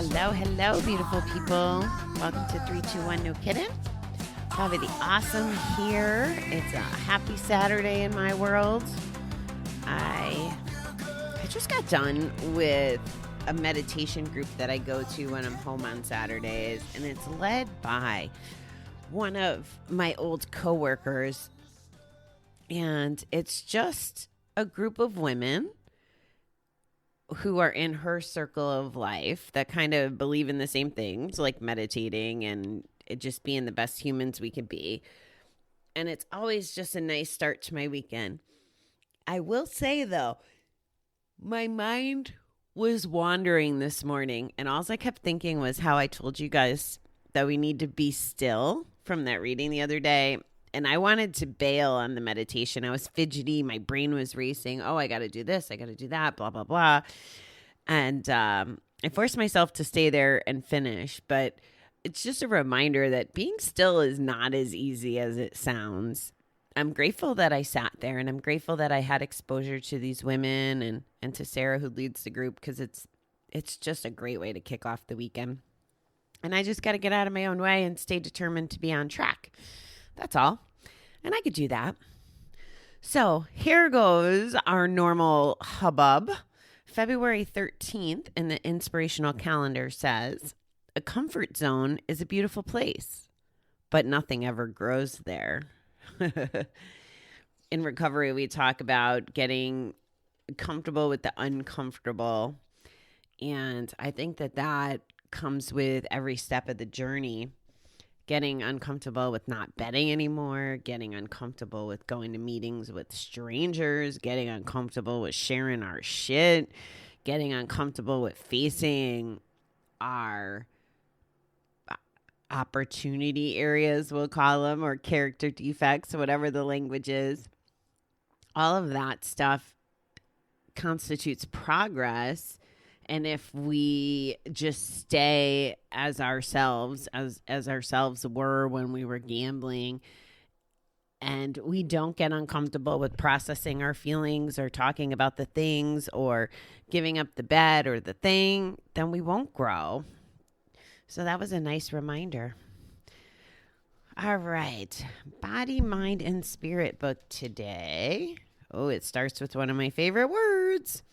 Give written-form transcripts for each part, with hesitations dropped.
Hello, beautiful people. Welcome to 321 No Kiddin. Probably awesome here. It's a happy Saturday in my world. I just got done with a meditation group that I go to when I'm home on Saturdays, and it's led by one of my old coworkers, and it's just a group of women who are in her circle of life that kind of believe in the same things, like meditating and just being the best humans we can be. And it's always just a nice start to my weekend. I will say, though, my mind was wandering this morning, and all I kept thinking was how I told you guys that we need to be still from that reading the other day. And I wanted to bail on the meditation. I was fidgety. My brain was racing. Oh, I got to do this. I got to do that, blah, blah, blah. And I forced myself to stay there and finish. But it's just a reminder that being still is not as easy as it sounds. I'm grateful that I sat there, and I'm grateful that I had exposure to these women and to Sarah, who leads the group, because it's just a great way to kick off the weekend. And I just got to get out of my own way and stay determined to be on track. That's all. And I could do that. So here goes our normal hubbub. February 13th in the inspirational calendar says, a comfort zone is a beautiful place, but nothing ever grows there. In recovery, we talk about getting comfortable with the uncomfortable. And I think that comes with every step of the journey. Getting uncomfortable with not betting anymore, getting uncomfortable with going to meetings with strangers, getting uncomfortable with sharing our shit, getting uncomfortable with facing our opportunity areas, we'll call them, or character defects, whatever the language is. All of that stuff constitutes progress. And if we just stay as ourselves, as ourselves were when we were gambling, and we don't get uncomfortable with processing our feelings or talking about the things or giving up the bet or the thing, then we won't grow. So that was a nice reminder. All right. Body, Mind, and Spirit book today. Oh, it starts with one of my favorite words.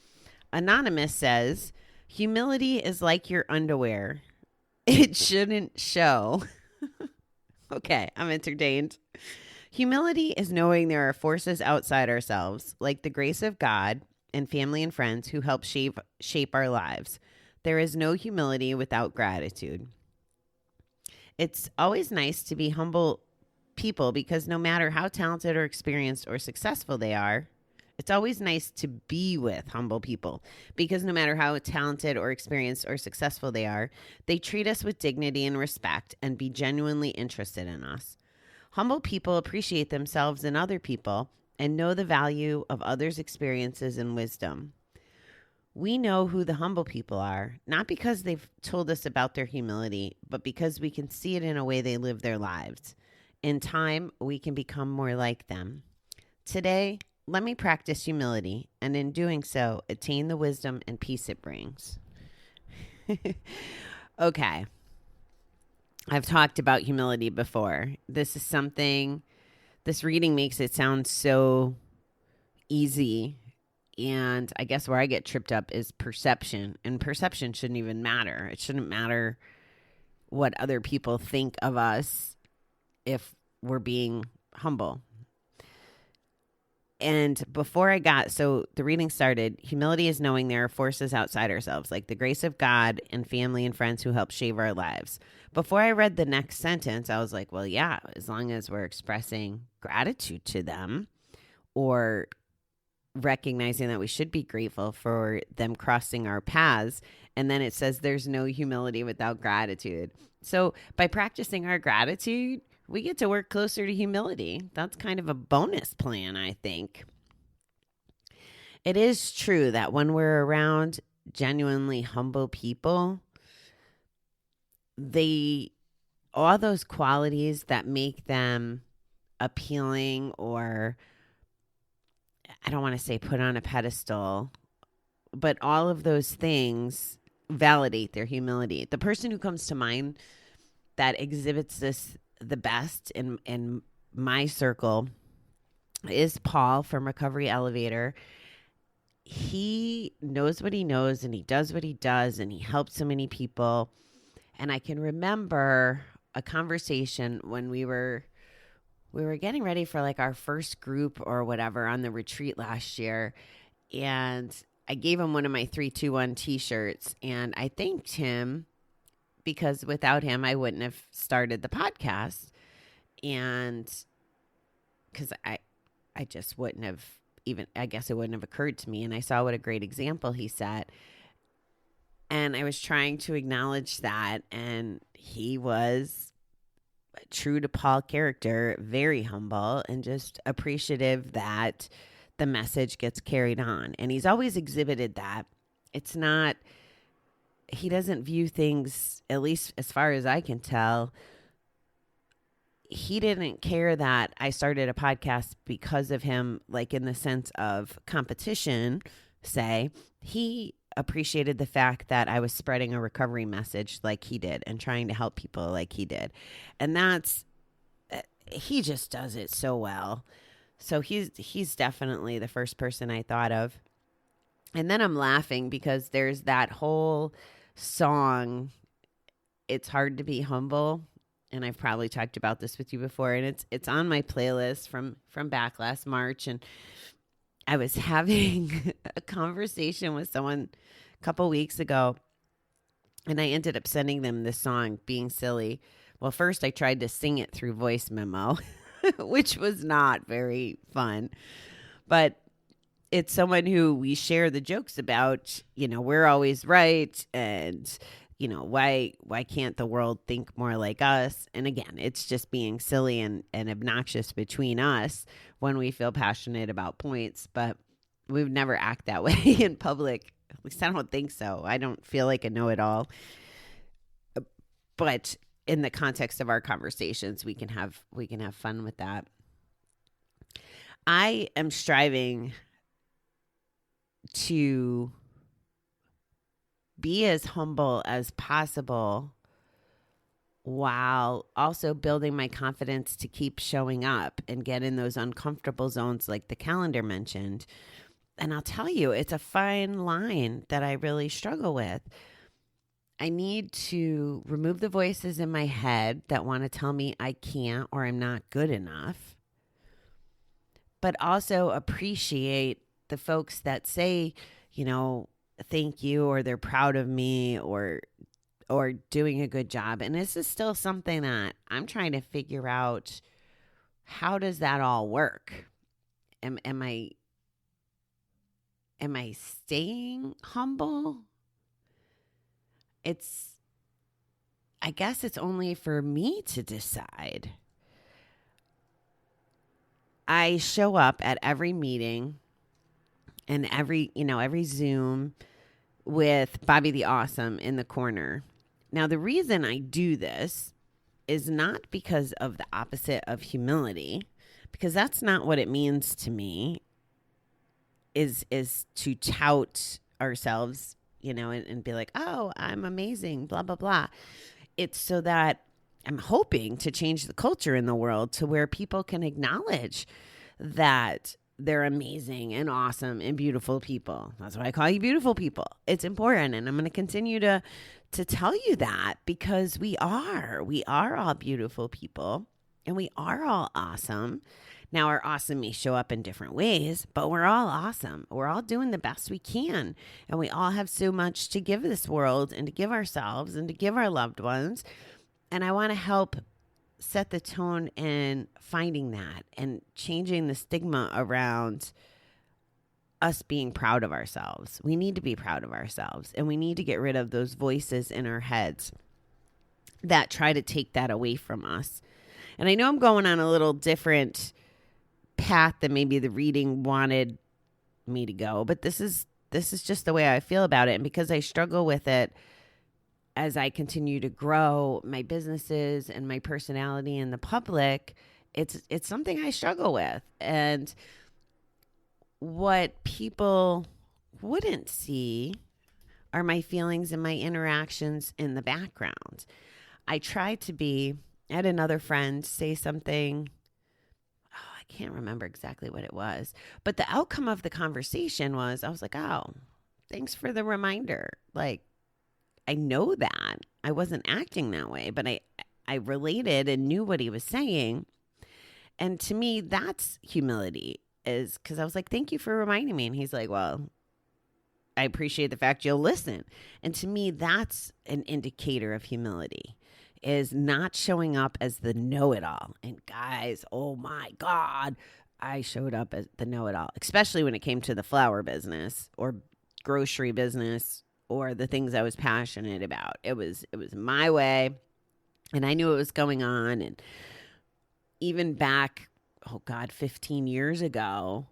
Anonymous says, humility is like your underwear. It shouldn't show. Okay, I'm entertained. Humility is knowing there are forces outside ourselves, like the grace of God and family and friends who help shape our lives. There is no humility without gratitude. It's always nice to be humble people because no matter how talented or experienced or successful they are, it's always nice to be with humble people because no matter how talented or experienced or successful they are, they treat us with dignity and respect and be genuinely interested in us. Humble people appreciate themselves and other people and know the value of others' experiences and wisdom. We know who the humble people are, not because they've told us about their humility, but because we can see it in a way they live their lives. In time, we can become more like them. Today, let me practice humility, and in doing so, attain the wisdom and peace it brings. Okay. I've talked about humility before. This reading makes it sound so easy. And I guess where I get tripped up is perception. And perception shouldn't even matter. It shouldn't matter what other people think of us if we're being humble. And so the reading started, humility is knowing there are forces outside ourselves, like the grace of God and family and friends who help shape our lives. Before I read the next sentence, I was like, well, yeah, as long as we're expressing gratitude to them or recognizing that we should be grateful for them crossing our paths. And then it says there's no humility without gratitude. So by practicing our gratitude, we get to work closer to humility. That's kind of a bonus plan, I think. It is true that when we're around genuinely humble people, all those qualities that make them appealing, or I don't want to say put on a pedestal, but all of those things validate their humility. The person who comes to mind that exhibits this the best in my circle is Paul from Recovery Elevator. He knows what he knows and he does what he does and he helps so many people. And I can remember a conversation when we were getting ready for like our first group or whatever on the retreat last year. And I gave him one of my 321 t-shirts and I thanked him because without him, I wouldn't have started the podcast. And because I just wouldn't have even, I guess it wouldn't have occurred to me. And I saw what a great example he set. And I was trying to acknowledge that. And he was true to Paul character, very humble and just appreciative that the message gets carried on. And he's always exhibited that. It's not, he doesn't view things, at least as far as I can tell, he didn't care that I started a podcast because of him, like in the sense of competition, say. He appreciated the fact that I was spreading a recovery message like he did and trying to help people like he did. And that's, he just does it so well. So he's definitely the first person I thought of. And then I'm laughing because there's that whole song, It's Hard to Be Humble. And I've probably talked about this with you before. And it's on my playlist from back last March. And I was having a conversation with someone a couple weeks ago. And I ended up sending them this song, being silly. Well, first I tried to sing it through voice memo, which was not very fun. But it's someone who we share the jokes about, you know, we're always right. And, you know, why can't the world think more like us? And again, it's just being silly and obnoxious between us when we feel passionate about points. But we would never act that way in public. At least I don't think so. I don't feel like a know-it-all. But in the context of our conversations, we can have fun with that. I am striving to be as humble as possible while also building my confidence to keep showing up and get in those uncomfortable zones like the calendar mentioned. And I'll tell you, it's a fine line that I really struggle with. I need to remove the voices in my head that want to tell me I can't or I'm not good enough, but also appreciate the folks that say, you know, thank you, or they're proud of me, or doing a good job. And this is still something that I'm trying to figure out. How does that all work? Am I staying humble? I guess it's only for me to decide. I show up at every meeting and every Zoom with Bobby the Awesome in the corner. Now, the reason I do this is not because of the opposite of humility, because that's not what it means to me, is to tout ourselves, you know, and be like, oh, I'm amazing, blah, blah, blah. It's so that I'm hoping to change the culture in the world to where people can acknowledge that they're amazing and awesome and beautiful people. That's why I call you beautiful people. It's important. And I'm going to continue to tell you that, because we are all beautiful people and we are all awesome. Now, our awesome may show up in different ways, but we're all awesome. We're all doing the best we can. And we all have so much to give this world and to give ourselves and to give our loved ones. And I want to help set the tone in finding that and changing the stigma around us being proud of ourselves. We need to be proud of ourselves, and we need to get rid of those voices in our heads that try to take that away from us. And I know I'm going on a little different path than maybe the reading wanted me to go, but this is just the way I feel about it. And because I struggle with it as I continue to grow my businesses and my personality in the public, it's something I struggle with. And what people wouldn't see are my feelings and my interactions in the background. I had another friend say something. Oh, I can't remember exactly what it was, but the outcome of the conversation was, I was like, oh, thanks for the reminder. Like, I know that I wasn't acting that way, but I related and knew what he was saying. And to me, that's humility, is because I was like, thank you for reminding me. And he's like, well, I appreciate the fact you'll listen. And to me, that's an indicator of humility, is not showing up as the know-it-all. And guys, oh my God, I showed up as the know-it-all, especially when it came to the flower business or grocery business or the things I was passionate about. It was my way, and I knew what was going on. And even back, 15 years ago,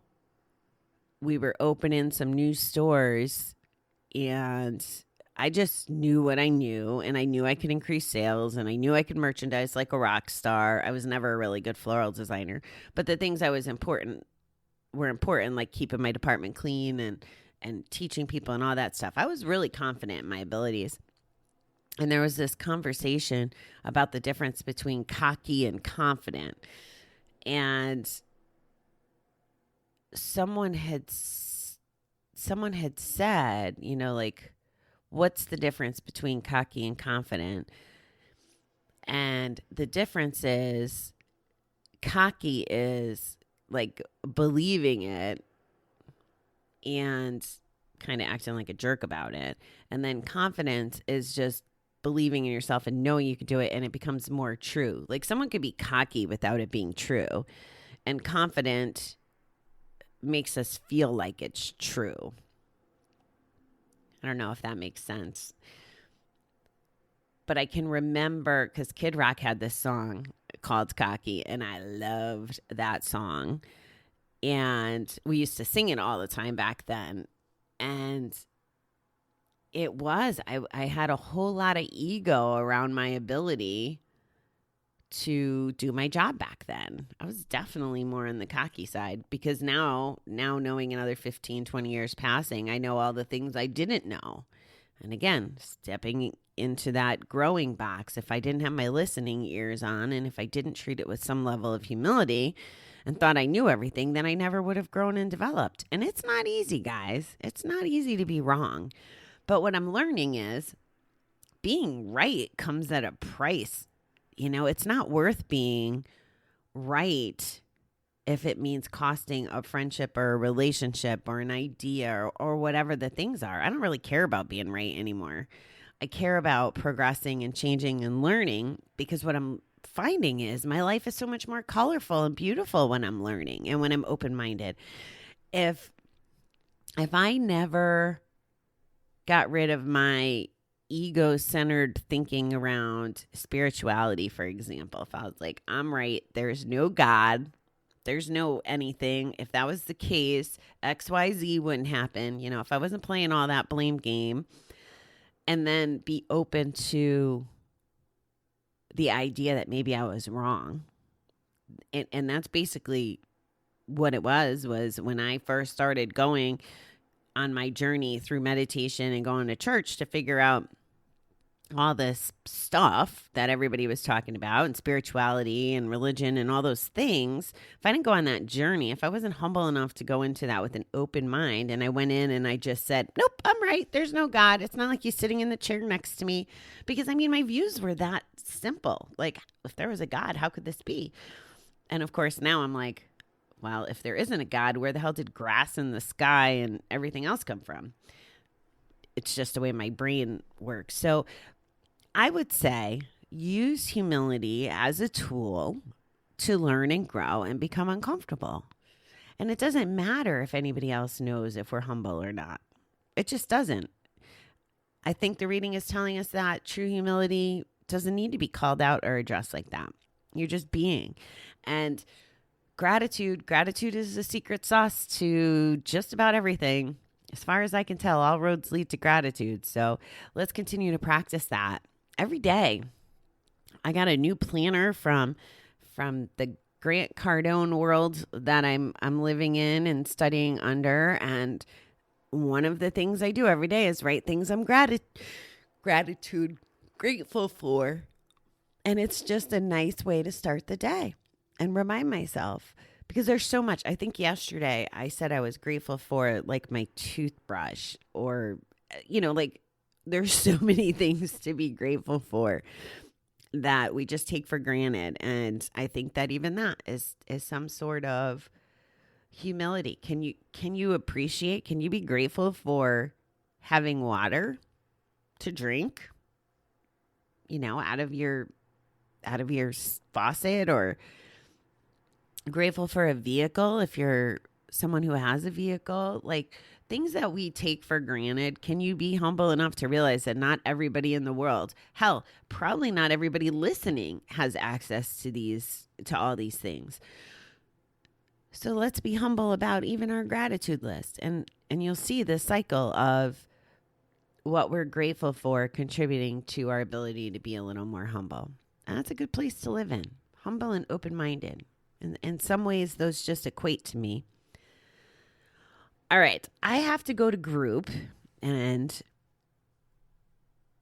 we were opening some new stores, and I just knew what I knew, and I knew I could increase sales, and I knew I could merchandise like a rock star. I was never a really good floral designer, but the things were important, like keeping my department clean and teaching people and all that stuff. I was really confident in my abilities. And there was this conversation about the difference between cocky and confident. And someone had said, like, what's the difference between cocky and confident? And the difference is, cocky is like believing it and kind of acting like a jerk about it. And then confidence is just believing in yourself and knowing you can do it, and it becomes more true. Like, someone could be cocky without it being true, and confident makes us feel like it's true. I don't know if that makes sense. But I can remember, because Kid Rock had this song called Cocky, and I loved that song. And we used to sing it all the time back then. And I had a whole lot of ego around my ability to do my job back then. I was definitely more on the cocky side, because now knowing another 15, 20 years passing, I know all the things I didn't know. And again, stepping into that growing box, if I didn't have my listening ears on, and if I didn't treat it with some level of humility and thought I knew everything, then I never would have grown and developed. And it's not easy, guys. It's not easy to be wrong. But what I'm learning is being right comes at a price. It's not worth being right if it means costing a friendship or a relationship or an idea or whatever the things are. I don't really care about being right anymore. I care about progressing and changing and learning, because what I'm finding is my life is so much more colorful and beautiful when I'm learning and when I'm open-minded. If I never got rid of my ego-centered thinking around spirituality, for example, if I was like, I'm right, there's no God, there's no anything. If that was the case, XYZ wouldn't happen. If I wasn't playing all that blame game, and then be open to the idea that maybe I was wrong. And that's basically what it was when I first started going on my journey through meditation and going to church to figure out all this stuff that everybody was talking about, and spirituality and religion and all those things. If I didn't go on that journey, if I wasn't humble enough to go into that with an open mind, and I went in and I just said, nope, I'm right, there's no God, it's not like he's sitting in the chair next to me, because my views were that simple. Like, if there was a God, how could this be? And of course now I'm like, well, if there isn't a God, where the hell did grass in the sky and everything else come from? It's just the way my brain works. So I would say use humility as a tool to learn and grow and become uncomfortable. And it doesn't matter if anybody else knows if we're humble or not. It just doesn't. I think the reading is telling us that true humility doesn't need to be called out or addressed like that. You're just being. And gratitude is the secret sauce to just about everything. As far as I can tell, all roads lead to gratitude. So let's continue to practice that every day. I got a new planner from the Grant Cardone world that I'm living in and studying under, and one of the things I do every day is write things I'm grateful for. And it's just a nice way to start the day and remind myself, because there's so much. I think yesterday I said I was grateful for like my toothbrush, or, like there's so many things to be grateful for that we just take for granted. And I think that even that is some sort of humility. Can you appreciate, can you be grateful for having water to drink, out of your faucet, or grateful for a vehicle if you're someone who has a vehicle, like things that we take for granted. Can you be humble enough to realize that not everybody in the world, hell, probably not everybody listening, has access to all these things. So let's be humble about even our gratitude list. And you'll see the cycle of what we're grateful for contributing to our ability to be a little more humble. And that's a good place to live in, humble and open-minded. And in some ways, those just equate to me. All right, I have to go to group, and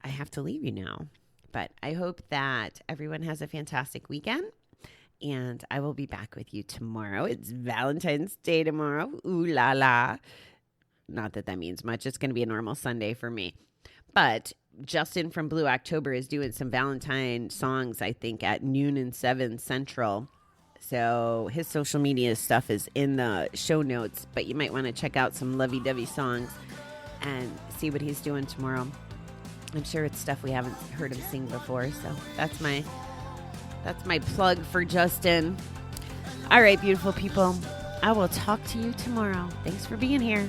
I have to leave you now. But I hope that everyone has a fantastic weekend, and I will be back with you tomorrow. It's Valentine's Day tomorrow. Ooh la la. Not that means much. It's going to be a normal Sunday for me. But Justin from Blue October is doing some Valentine songs, I think, at noon and 7 Central. So his social media stuff is in the show notes, but you might want to check out some lovey-dovey songs and see what he's doing tomorrow. I'm sure it's stuff we haven't heard him sing before. So that's my plug for Justin. All right, beautiful people. I will talk to you tomorrow. Thanks for being here.